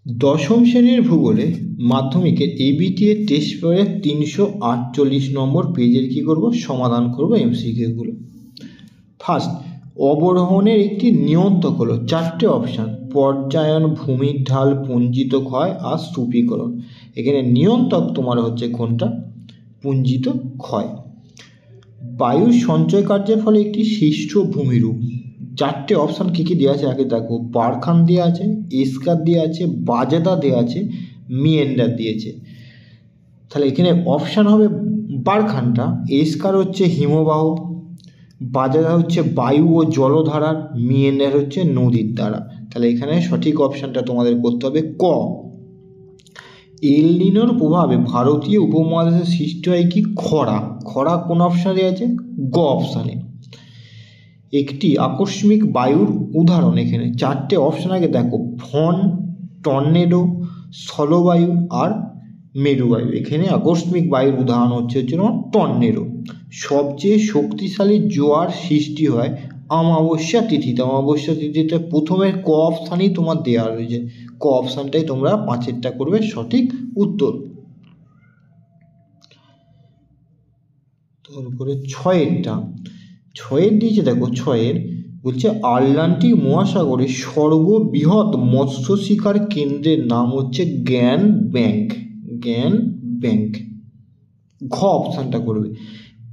দশম শ্রেণীর ভূগোলে মাধ্যমিকের এবিটি এর টেস্ট পেপারের 348 নম্বর পেজের কী করব, সমাধান করব এমসিকিউগুলো। ফার্স্ট, অবরোহণের একটি নিয়ন্ত্রক হলো 4টে অপশান: পর্যায়ন, ভূমির ঢাল, পুঞ্জিত ক্ষয় আর স্তূপীকরণ। এখানে নিয়ন্ত্রক তোমার হচ্ছে কোনটা? পুঞ্জিত ক্ষয়। বায়ুর সঞ্চয় কার্যের ফলে একটি সৃষ্ট ভূমিরূপ। 4টে অপশান কী কী দেওয়া আছে আগে দেখো। বারখান দেওয়া আছে, এসকার দেওয়া আছে, বাজেদা দেওয়া আছে, মিয়েন্ডার দিয়েছে। তাহলে এখানে অপশান হবে বারখানটা, এসকার হচ্ছে হিমবাহ, বাজেদা হচ্ছে বায়ু ও জলধারার, মিয়েন্ডার হচ্ছে নদীর দ্বারা। তাহলে এখানে সঠিক অপশানটা তোমাদের করতে হবে ক। এল নিনোর প্রভাবে ভারতীয় উপমহাদেশে সৃষ্টি হয় কি? খরা। খরা কোন অপশানে আছে? গ অপশানে। একটি আকস্মিক বায়ুর উদাহরণ, এখানে 4টে অপশান আগে দেখো। ফন, টর্নেডো, স্থলবায়ু আর মেরুবায়ু। এখানে আকস্মিক বায়ুর উদাহরণ হচ্ছে তোমার টর্নেডো। সবচেয়ে শক্তিশালী জোয়ার সৃষ্টি হয় অমাবস্যা তিথিতে। অমাবস্যা তিথিতে প্রথমে ক অপশানই তোমার দেওয়া রয়েছে। ক অপশানটাই তোমরা 5এরটা করবে সঠিক উত্তর। তারপরে 6এরটা, 6এর দিয়েছে দেখো। 6এর বলছে আটলান্টিক মহাসাগরের সর্ববৃহৎ মৎস্য শিকার কেন্দ্রের নাম হচ্ছে জ্ঞান ব্যাংক। জ্ঞান ব্যাংক। ঘ অপশানটা করবে।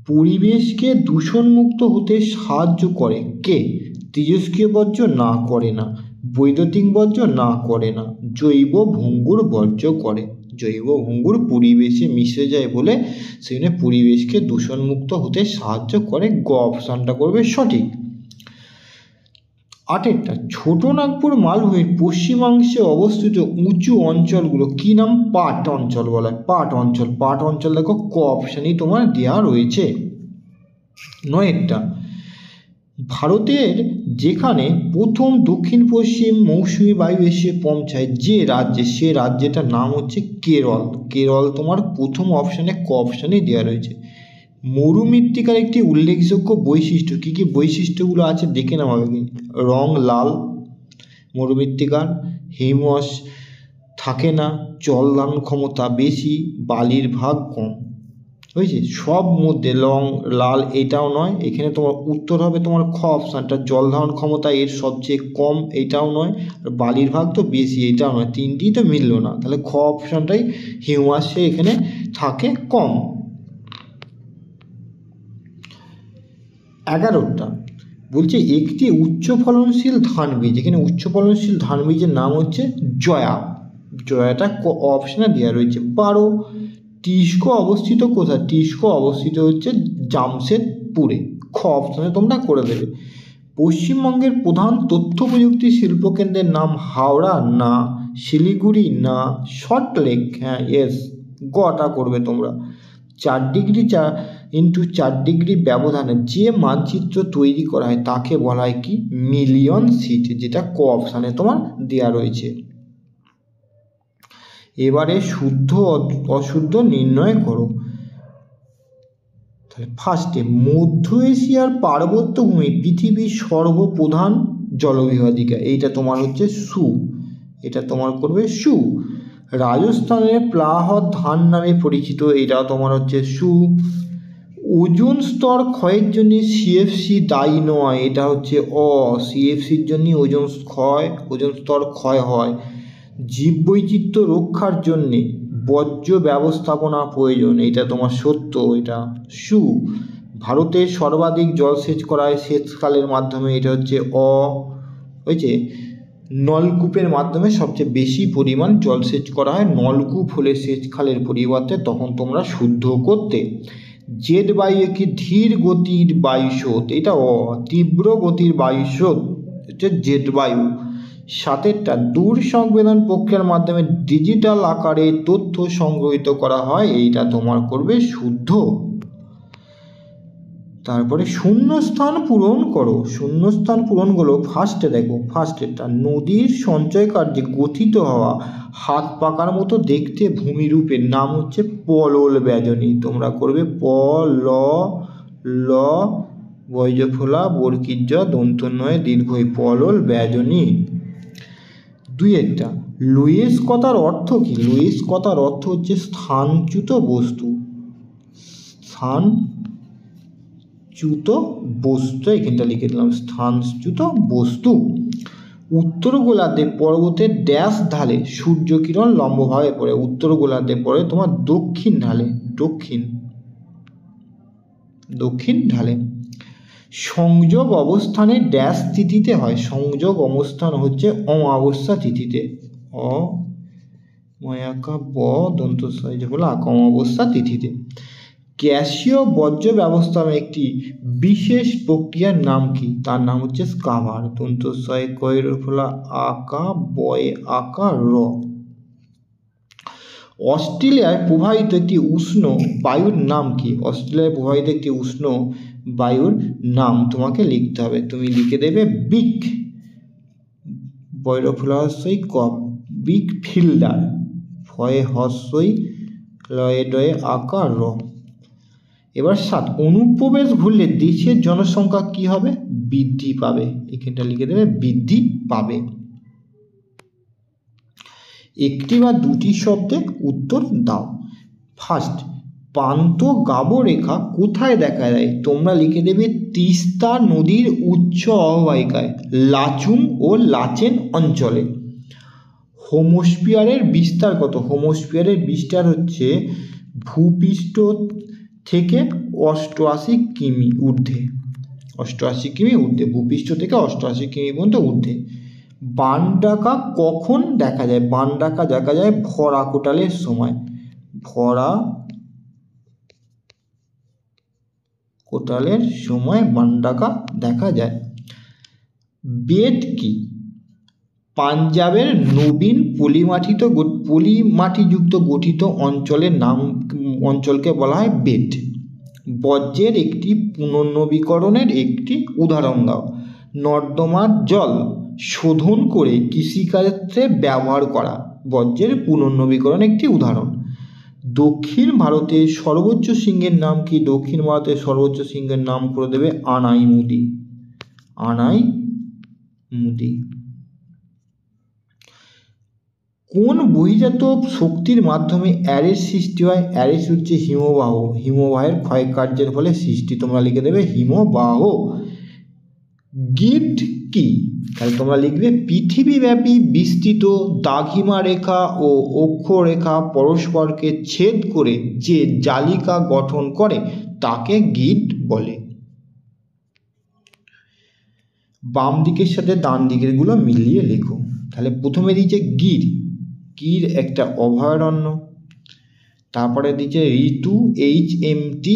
পরিবেশকে দূষণমুক্ত হতে সাহায্য করে কে? তেজস্ক্রিয় বর্জ্য না, করে না। বৈদ্যুতিক বর্জ্য না, করে না। জৈব ভঙ্গুর বর্জ্য করে। জৈব ভঙ্গুর পরিবেশে মিশে যায় বলে সেখানে পরিবেশকে দূষণমুক্ত হতে সাহায্য করে। গ অপশানটা করবে সঠিক। 8এরটা, ছোটনাগপুর মালভূমির পশ্চিমাংশে অবস্থিত উঁচু অঞ্চলগুলো কি নাম? পাট অঞ্চল বলা হয়। পাট অঞ্চল। পাট অঞ্চল দেখো ক অপশানই তোমার দেওয়া রয়েছে। 9এরটা, ভারতের যেখানে প্রথম দক্ষিণ পশ্চিম মৌসুমি বায়ু এসে পৌঁছায় যে রাজ্যে, সে রাজ্যটার নাম হচ্ছে কেরল। কেরল তোমার প্রথম অপশানে ক অপশানেই দেওয়া রয়েছে। মরুমৃত্তিকার একটি উল্লেখযোগ্য বৈশিষ্ট্য, কী কী বৈশিষ্ট্যগুলো আছে দেখে নেওয়া হবে। রং লাল মরুমৃত্তিকার, হিমস থাকে না, জল ধারণ ক্ষমতা বেশি, বালির ভাগ কম। বুঝেছি? সব মধ্যে লাল এটাও নয়। এখানে তোমার উত্তর হবে তোমার খ অপশানটা। জল ধারণ ক্ষমতা এর সবচেয়ে কম, এটাও নয়। আর বালির ভাগ তো বেশি, এটাও নয়। তিনটিই তো মিলল না। তাহলে খ অপশানটাই হিউমাসে এখানে থাকে কম। 11টা বলছে একটি উচ্চ ফলনশীল ধান বীজ। এখানে উচ্চ ফলনশীল ধান বীজের নাম হচ্ছে জয়া। জয়াটা ক অপশানে দেওয়া রয়েছে। 12, টিস্কো অবস্থিত কোথায়? টিস্কো অবস্থিত হচ্ছে জামশেদপুরে। খ অপশানে তোমরা করে দেবে। পশ্চিমবঙ্গের প্রধান তথ্য প্রযুক্তি শিল্পকেন্দ্রের নাম হাওড়া না শিলিগুড়ি না সল্টলেক? হ্যাঁ, ইয়েস, গটা করবে তোমরা। 4°x4 ব্যবধানে যে মানচিত্র তৈরি করা হয় তাকে বলা হয় কি? মিলিয়ন সিট, যেটা ক অপশানে তোমার দেওয়া রয়েছে। এবারে শুদ্ধ অশুদ্ধ নির্ণয় করো। তাহলে ফার্স্টে, মধ্য এশিয়ার পার্বত্য ভূমি পৃথিবীর সর্বপ্রধান জলবিভাজিকা। এইটা তোমার হচ্ছে সু। এটা তোমার করবে সু। রাজস্থানের প্লাহত ধান নামে পরিচিত, এটা তোমার হচ্ছে সু। ওজোন স্তর ক্ষয়ের জন্য সিএফসি দায়ী নয়, এটা হচ্ছে অ। সিএফসির জন্য ওজোন স্তর ক্ষয় হয়। জীববৈচিত্র্য রক্ষার জন্যে বর্জ্য ব্যবস্থাপনা প্রয়োজন, এটা তোমার সত্য, এটা সু। ভারতের সর্বাধিক জলসেচ করা হয় সেচখালের মাধ্যমে, এটা হচ্ছে অ। হয়েছে? নলকূপের মাধ্যমে সবচেয়ে বেশি পরিমাণ জলসেচ করা হয়। নলকূপ হলে সেচখালের পরিবর্তে তখন তোমরা শুদ্ধ করতে। জেট বায়ু একটি ধীর গতির বায়ুস্রোত, এটা অ। তীব্র গতির বায়ুস্রোত হচ্ছে জেট বায়ু। 7এরটা, দূর সংবেদন প্রক্রিয়ার মাধ্যমে ডিজিটাল আকারে তথ্য সংগ্রহিত করা হয়, এইটা তোমার করবে শুদ্ধ। তারপরে শূন্যস্থান পূরণ করো। শূন্যস্থান পূরণগুলো ফার্স্টে দেখো। ফার্স্টেরটা, নদীর সঞ্চয় কার্যে গঠিত হওয়া হাত পাকার মতো দেখতে ভূমিরূপের নাম হচ্ছে পলল ব্যাজনী। তোমরা করবে প ল ল বৈজফোলা বর্গীয় দন্তন্বয়ে দীর্ঘই, পলল ব্যাজনী। 2এরটা, লোয়েস কথার অর্থ কি? লোয়েস কথার অর্থ হচ্ছে স্থানচ্যুত বস্তু। স্থানচ্যুত বস্তু, এখানটা লিখে দিলাম স্থানচ্যুত বস্তু। উত্তর গোলার্ধে পর্বতের ড্যাশ ঢালে সূর্যকিরণ লম্বভাবে পড়ে। উত্তর গোলার্ধে পড়ে তোমার দক্ষিণ ঢালে, দক্ষিণ ঢালে। সংযোগ অবস্থানে ড্যাশ তিথিতে হয়। সংযোগ অবস্থান হচ্ছে অমাবস্যা তিথিতে। অমায়াকা ব দন্ত যে বলে অমাবস্যা তিথিতে। গ্যাসীয় বর্জ্য ব্যবস্থাপনার একটি বিশেষ প্রক্রিয়ার নাম কি? তার নাম হচ্ছে স্কাভার। দন্তস্বয় কয়ের ফলা আকা বয়ে আকা র। অস্ট্রেলিয়ায় প্রবাহিত একটি উষ্ণ বায়ুর নাম কি? অস্ট্রেলিয়ায় প্রবাহিত একটি উষ্ণ বায়ুর নাম তোমাকে লিখতে হবে। তুমি লিখে দেবে বিগ, বয়ের ফলা হস্যই ক, বিগ ফিল্ডার। ফয়ে হস্যই লয়ে ডয়ে আকা র। এবার 7, অনুপ্রবেশ ঘুরলে দেশের জনসংখ্যা কি হবে? বৃদ্ধি পাবে। এখানটা লিখে দেবে বৃদ্ধি পাবে। একটি বা দুটি শব্দে উত্তর দাও। ফার্স্ট, পান্ত গাবরেখা কোথায় দেখা যায়? তোমরা লিখে দেবে তিস্তা নদীর উচ্চ অববাহিকায়, লাচুং ও লাচেন অঞ্চলে। হোমোস্ফিয়ারের বিস্তার কত? হোমোস্ফিয়ারের বিস্তার হচ্ছে ভূপৃষ্ঠ থেকে 88 কিমি ঊর্ধ্বে। 88 কিমি ঊর্ধ্বে, ভূপৃষ্ঠ থেকে 88 কিমি পর্যন্ত ঊর্ধ্বে। বানডাকা কখন দেখা যায়? বানডাকা দেখা যায় ভরা কোটালের সময়। ভরা কোটালের সময় বানডাকা দেখা যায়। বেট কি? পাঞ্জাবের নবীন পলিমাটিযুক্ত গঠিত অঞ্চলকে বলা হয় বেট। বর্জ্যের একটি পুনর্নবীকরণের একটি উদাহরণ দাও। নর্দমার জল শোধন করে কৃষিক্ষেত্রে ব্যবহার করা বর্জ্যের পুনর্নবীকরণ একটি উদাহরণ। দক্ষিণ ভারতের সর্বোচ্চ শৃঙ্গের নাম কি? দক্ষিণ ভারতের সর্বোচ্চ শৃঙ্গের নাম করে দেবে আনাইমুদি। আনাইমুদি। কোন বহির্জাত শক্তির মাধ্যমে অ্যারের সৃষ্টি হয়? অ্যারেস হচ্ছে হিমবাহ। হিমবাহের ক্ষয়কার্যের ফলে সৃষ্টি। তোমরা লিখে দেবে হিমবাহ। গিট কি? তাহলে তোমরা লিখবে পৃথিবীব্যাপী বিস্তৃত দ্রাঘিমা রেখা ও অক্ষরেখা পরস্পরকে ছেদ করে যে জালিকা গঠন করে তাকে গিট বলে। বাম দিকের সাথে ডান দিকের গুলো মিলিয়ে লেখো। তাহলে প্রথমে দিয়েছে গির, গির একটা অভয়ারণ্য। তারপরে দিয়েছে ঋতু HMT,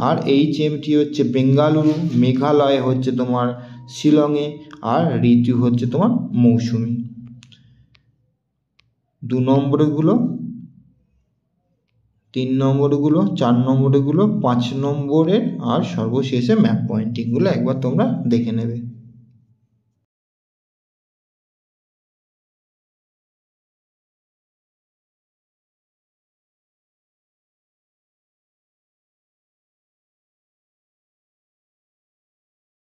আর HMT হচ্ছে বেঙ্গালুরু। মেঘালয় হচ্ছে তোমার শিলংয়ে, আর ঋতু হচ্ছে তোমার মৌসুমি। 2 নম্বরগুলো, 3 নম্বরগুলো, 4 নম্বরগুলো, 5 নম্বরের আর সর্বশেষে ম্যাপ পয়েন্টিংগুলো একবার তোমরা দেখে নেবে।